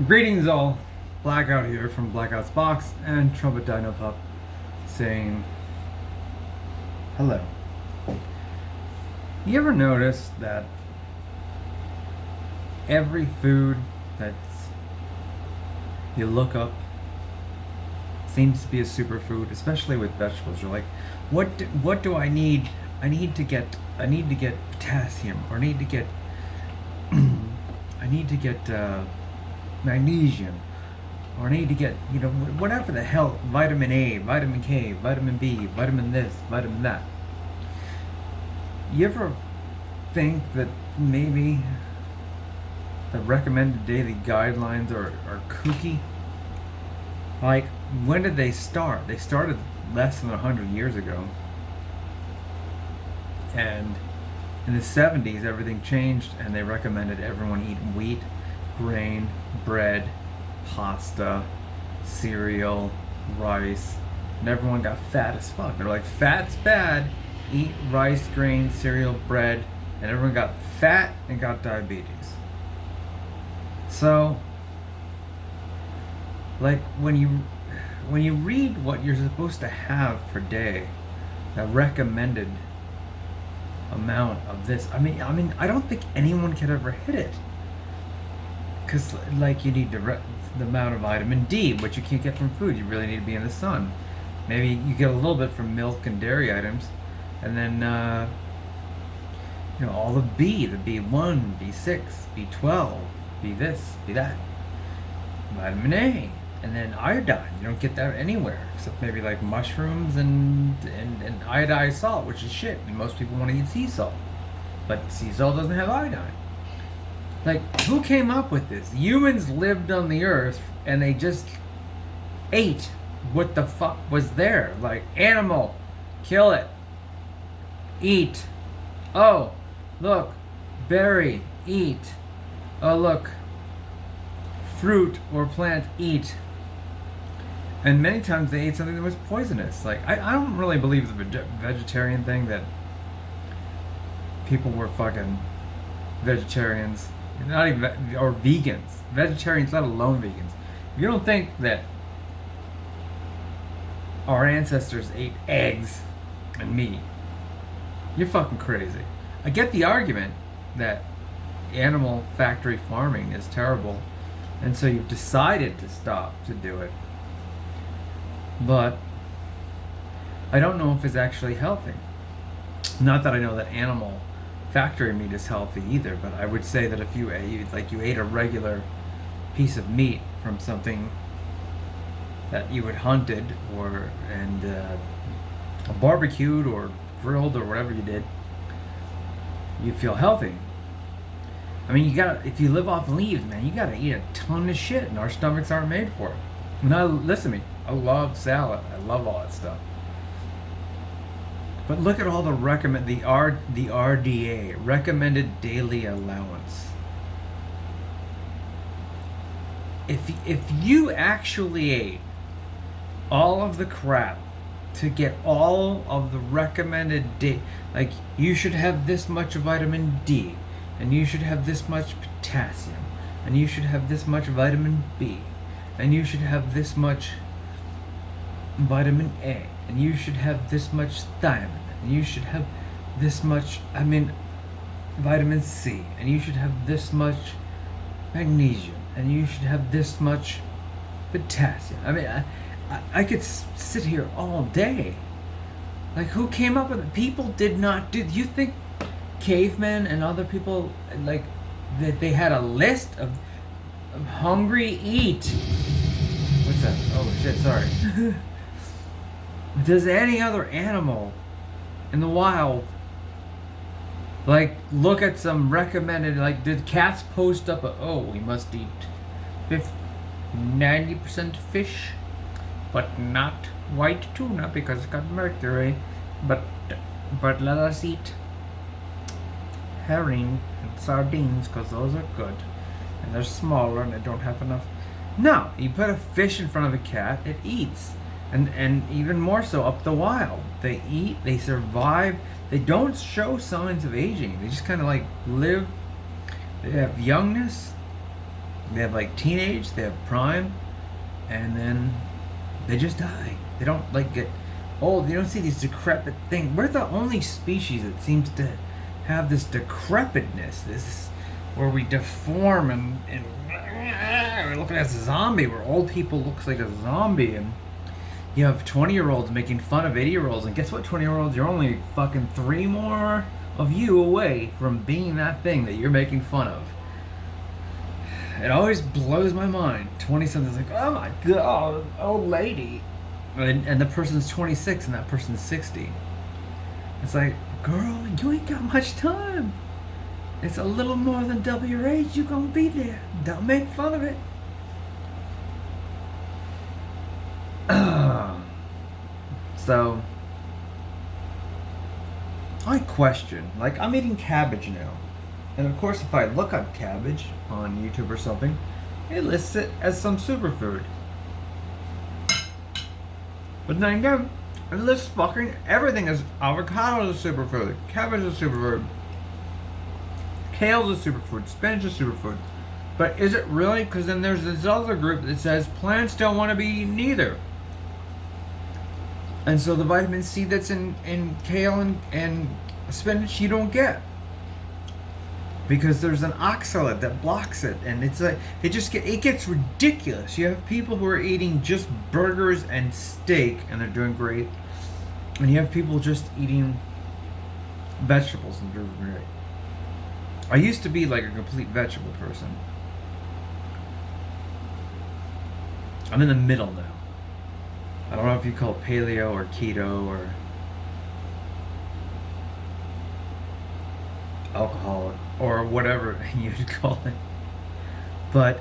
Greetings all, Blackout here from Blackout's Box and Trumpet Dino Pup saying hello. You ever notice that every food that you look up seems to be a superfood, especially with vegetables? You're like, what do I need? I need to get potassium, or I need to get magnesium, or I need to get, whatever the hell, vitamin A, vitamin K, vitamin B, vitamin this, vitamin that. You ever think that maybe the recommended daily guidelines are kooky? Like, when did they start? They started less than 100 years ago. And in the 70s, everything changed, and they recommended everyone eat wheat, grain, bread, pasta, cereal, rice, and everyone got fat as fuck. They're like, fat's bad, eat rice, grain, cereal, bread, and everyone got fat and got diabetes. So, like, when you read what you're supposed to have per day, the recommended amount of this, I mean, I don't think anyone could ever hit it. Because, like, you need the amount of vitamin D, which you can't get from food. You really need to be in the sun. Maybe you get a little bit from milk and dairy items. And then, all the B, the B1, B6, B12, B this, B that. Vitamin A. And then iodine. You don't get that anywhere. Except maybe like mushrooms and iodized salt, which is shit. And most people want to eat sea salt. But sea salt doesn't have iodine. Like, who came up with this? Humans lived on the earth and they just ate what the fuck was there. Like, animal, kill it, eat. Oh, look, berry, eat. Oh, look, fruit or plant, eat. And many times they ate something that was poisonous. Like, I don't really believe the vegetarian thing, that people were fucking vegetarians. Not even, or vegans. Vegetarians, let alone vegans. If you don't think that our ancestors ate eggs and meat, you're fucking crazy. I get the argument that animal factory farming is terrible, and so you've decided to stop to do it. But I don't know if it's actually healthy. Not that I know that animal factory meat is healthy either, but I would say that if you ate a regular piece of meat from something that you had hunted or barbecued or grilled or whatever you did, you feel healthy. I mean, if you live off leaves, man, you gotta eat a ton of shit, and our stomachs aren't made for it. Now, listen to me, I love salad, I love all that stuff. But look at all the RDA, recommended daily allowance. If you actually ate all of the crap to get all of the recommended like, you should have this much vitamin D, and you should have this much potassium, and you should have this much vitamin B, and you should have this much vitamin A, and you should have this much thiamine, and you should have this much, vitamin C, and you should have this much magnesium, and you should have this much potassium. I could sit here all day. Like, who came up with it? People did not do. You think cavemen and other people, like, that they had a list of hungry, eat? What's that? Oh shit, sorry. Does any other animal in the wild, like, look at some recommended, like, did cats post up we must eat 90% fish, but not white tuna because it's got mercury, but let us eat herring and sardines because those are good and they're smaller and they don't have enough. No, you put a fish in front of a cat, it eats. And even more so up the wild. They eat, they survive, they don't show signs of aging. They just kind of like live, they have youngness, They have like teenage, they have prime, and then they just die. They don't like get old. You don't see these decrepit things. We're the only species that seems to have this decrepitness. This where we deform and we're looking at a zombie. Where old people looks like a zombie, and you have 20-year-olds making fun of 80-year-olds. And guess what, 20-year-olds? You're only fucking 3 more of you away from being that thing that you're making fun of. It always blows my mind. 20-something's like, oh my god, old lady. And the person's 26 and that person's 60. It's like, girl, you ain't got much time. It's a little more than double your age. You gonna be there. Don't make fun of it. So, I question. Like, I'm eating cabbage now. And of course, if I look up cabbage on YouTube or something, it lists it as some superfood. But then again, it lists fucking everything as avocado is a superfood, cabbage is a superfood, kale is a superfood, spinach is a superfood. But is it really? Because then there's this other group that says plants don't want to be eaten either. And so the vitamin C that's in kale and spinach you don't get. Because there's an oxalate that blocks it, and it's like it gets ridiculous. You have people who are eating just burgers and steak, and they're doing great, and you have people just eating vegetables and doing great. I used to be like a complete vegetable person. I'm in the middle now. I don't know if you call it paleo or keto or alcoholic or whatever you'd call it, but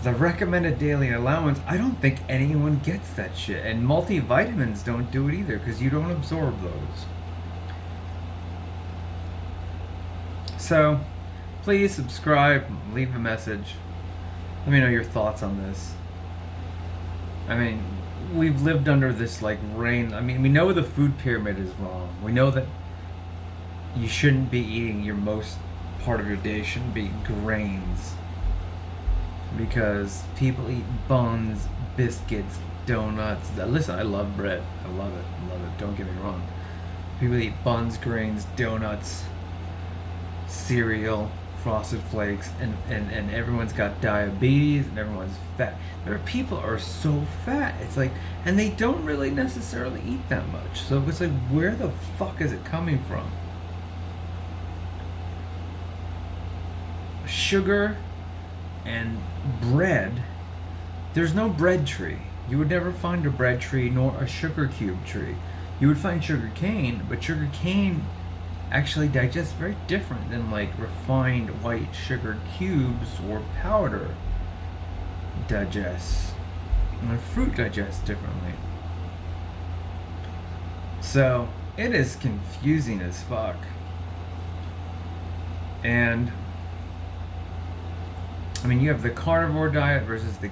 the recommended daily allowance, I don't think anyone gets that shit, and multivitamins don't do it either because you don't absorb those. So please subscribe, leave a message, let me know your thoughts on this. I mean, we've lived under this like reign. I mean, we know the food pyramid is wrong. We know that you shouldn't be eating your most part of your day shouldn't be grains, because people eat buns, biscuits, donuts. Listen, I love bread. I love it. Don't get me wrong. People eat buns, grains, donuts, cereal, frosted flakes, and everyone's got diabetes and everyone's fat. There are people who are so fat. It's like, and they don't really necessarily eat that much. So it's like, where the fuck is it coming from? Sugar and bread. There's no bread tree. You would never find a bread tree nor a sugar cube tree. You would find sugar cane, but sugar cane actually digests very different than like refined white sugar cubes or powder digests. And fruit digests differently. So it is confusing as fuck. And I mean, you have the carnivore diet versus the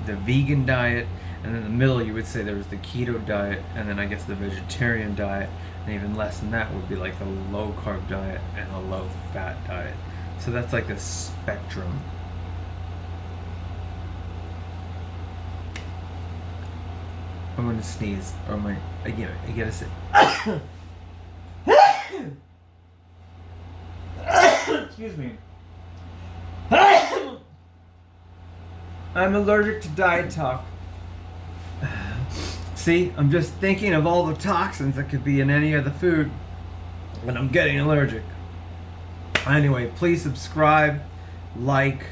vegan diet, and in the middle you would say there was the keto diet, and then I guess the vegetarian diet, and even less than that would be like the low carb diet and the low fat diet. So that's like a spectrum. I'm gonna sneeze, or I gotta sit. Excuse me. I'm allergic to diet talk. See, I'm just thinking of all the toxins that could be in any other food, and I'm getting allergic. Anyway, please subscribe, like,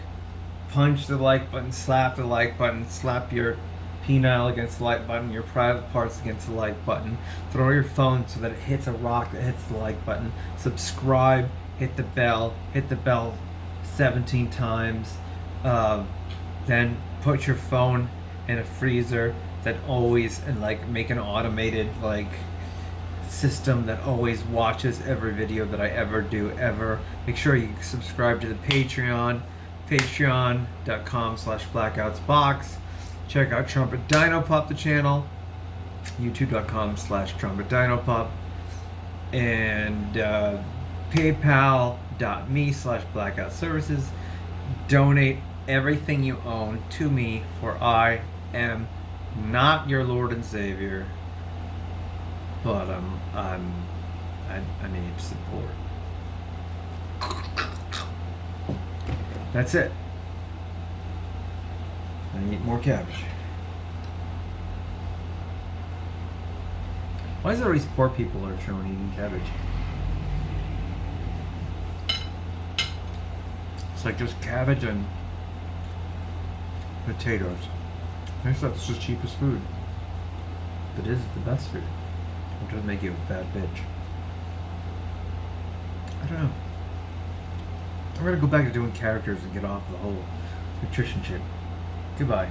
punch the like button, slap the like button, slap your penile against the like button, your private parts against the like button, throw your phone so that it hits a rock that hits the like button, subscribe, hit the bell 17 times, then put your phone in a freezer that always, and like make an automated like system that always watches every video that I ever do ever. Make sure you subscribe to the Patreon, patreon.com/blackoutsbox. Check out Trumpet Dino Pop, the channel, youtube.com/Trumpet Dino Pop, and PayPal, patreon.me/blackout services. Donate everything you own to me, for I am not your Lord and Savior, but I need support. That's it. I eat more cabbage. Why is there these poor people are shown eating cabbage? It's like just cabbage and potatoes. I guess that's the cheapest food. But it is the best food. It doesn't make you a fat bitch. I don't know. I'm gonna go back to doing characters and get off the whole nutrition shit. Goodbye.